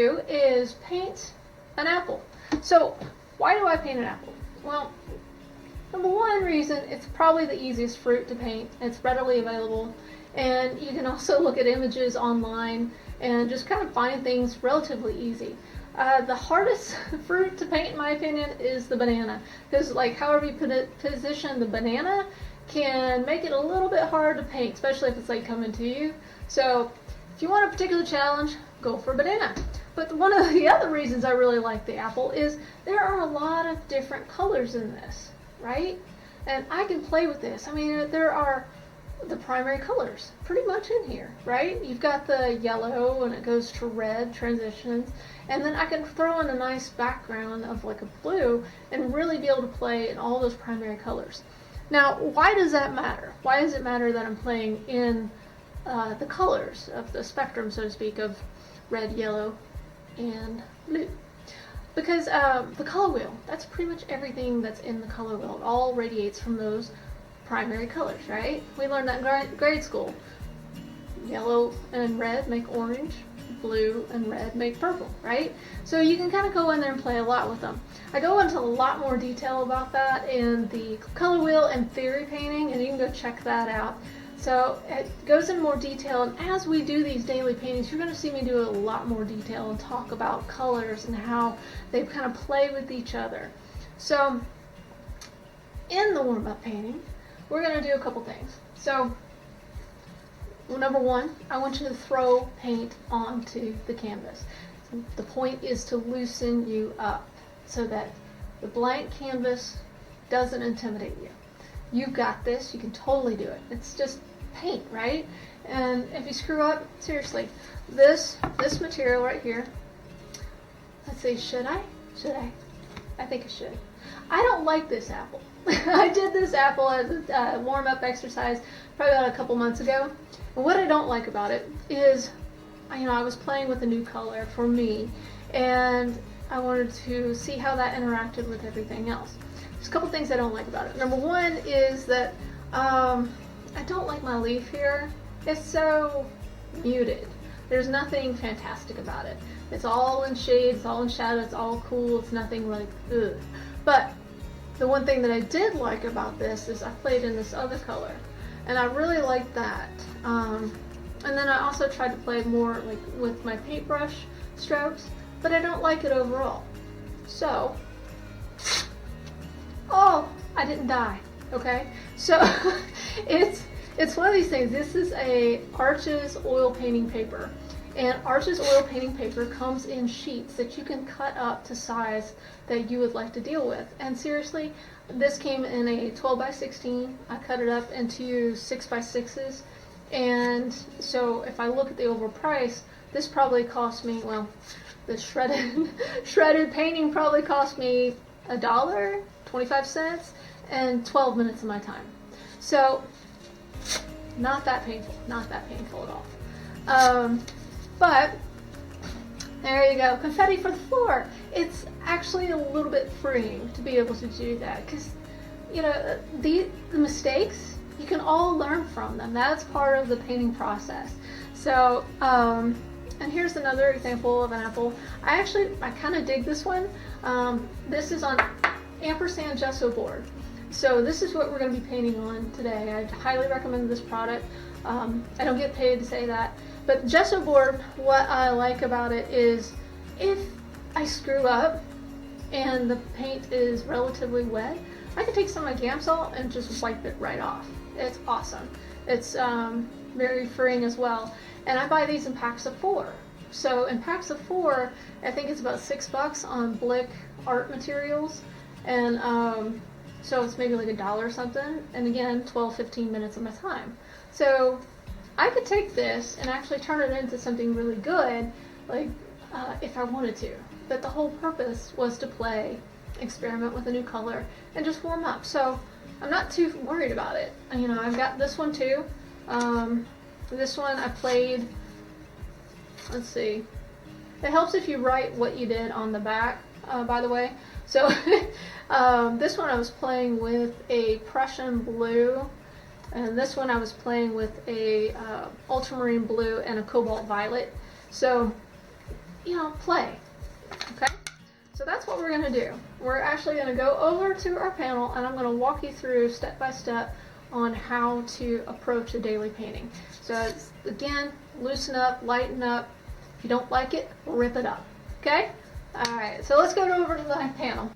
do is paint an apple. So why do I paint an apple? Well, number one reason, it's probably the easiest fruit to paint. It's readily available, and you can also look at images online and just kind of find things relatively easy. The hardest fruit to paint, in my opinion, is the banana, because like however you position the banana can make it a little bit hard to paint, especially if it's like coming to you. So if you want a particular challenge, go for banana. But one of the other reasons I really like the apple is there are a lot of different colors in this, right? And I can play with this. I mean, there are the primary colors pretty much in here, right? You've got the yellow and it goes to red, transitions, and then I can throw in a nice background of like a blue and really be able to play in all those primary colors. Now, why does that matter? Why does it matter that I'm playing in the colors of the spectrum, so to speak, of red, yellow, and blue? Because the color wheel, that's pretty much everything that's in the color wheel. It all radiates from those primary colors, right? We learned that in grade school. Yellow and red make orange, blue and red make purple, right? So you can kind of go in there and play a lot with them. I go into a lot more detail about that in the color wheel and theory painting, and you can go check that out. So it goes in more detail, and as we do these daily paintings, you're going to see me do a lot more detail and talk about colors and how they kind of play with each other. So in the warm-up painting, we're going to do a couple things. So number one, I want you to throw paint onto the canvas. The point is to loosen you up so that the blank canvas doesn't intimidate you. You've got this, you can totally do it. It's just paint, right? And if you screw up, seriously, this material right here, let's see, should I? I think I should. I don't like this apple. I did this apple as a warm-up exercise probably about a couple months ago. And what I don't like about it is, I was playing with a new color for me, and I wanted to see how that interacted with everything else. There's a couple things I don't like about it. Number one is that I don't like my leaf here. It's so muted. There's nothing fantastic about it. It's all in shade, it's all in shadow, it's all cool, it's nothing like, ugh. But the one thing that I did like about this is I played in this other color, and I really liked that. And then I also tried to play more like with my paintbrush strokes, but I don't like it overall. So, oh, I didn't die, okay? So, it's one of these things. This is a Arches oil painting paper. And Arches oil painting paper comes in sheets that you can cut up to size that you would like to deal with. And seriously, this came in a 12 by 16. I cut it up into 6 by 6s. And so if I look at the overall price, this probably cost me, well, the shredded painting probably cost me $1, 25 cents, and 12 minutes of my time. So not that painful at all. But there you go, confetti for the floor. It's actually a little bit freeing to be able to do that, because the mistakes, you can all learn from them. That's part of the painting process. So and here's another example of an apple. I kind of dig this one. This is on Ampersand Gessobord. So this is what we're going to be painting on today. I highly recommend this product. I don't get paid to say that. But Gessobord, what I like about it is if I screw up and the paint is relatively wet, I can take some of my Gamsol and just wipe it right off. It's awesome. It's very freeing as well. And I buy these in packs of 4. So in packs of 4, I think it's about $6 on Blick art materials. And so it's maybe like $1 or something. And again, 12-15 minutes of my time. So I could take this and actually turn it into something really good, like if I wanted to. But the whole purpose was to play, experiment with a new color, and just warm up. So I'm not too worried about it. I've got this one too. This one I played, let's see. It helps if you write what you did on the back, by the way. So this one I was playing with a Prussian blue. And this one I was playing with a ultramarine blue and a cobalt violet. So play. Okay? So that's what we're going to do. We're actually going to go over to our panel, and I'm going to walk you through step by step on how to approach a daily painting. So again, loosen up, lighten up. If you don't like it, rip it up. Okay? Alright, so let's go over to the panel.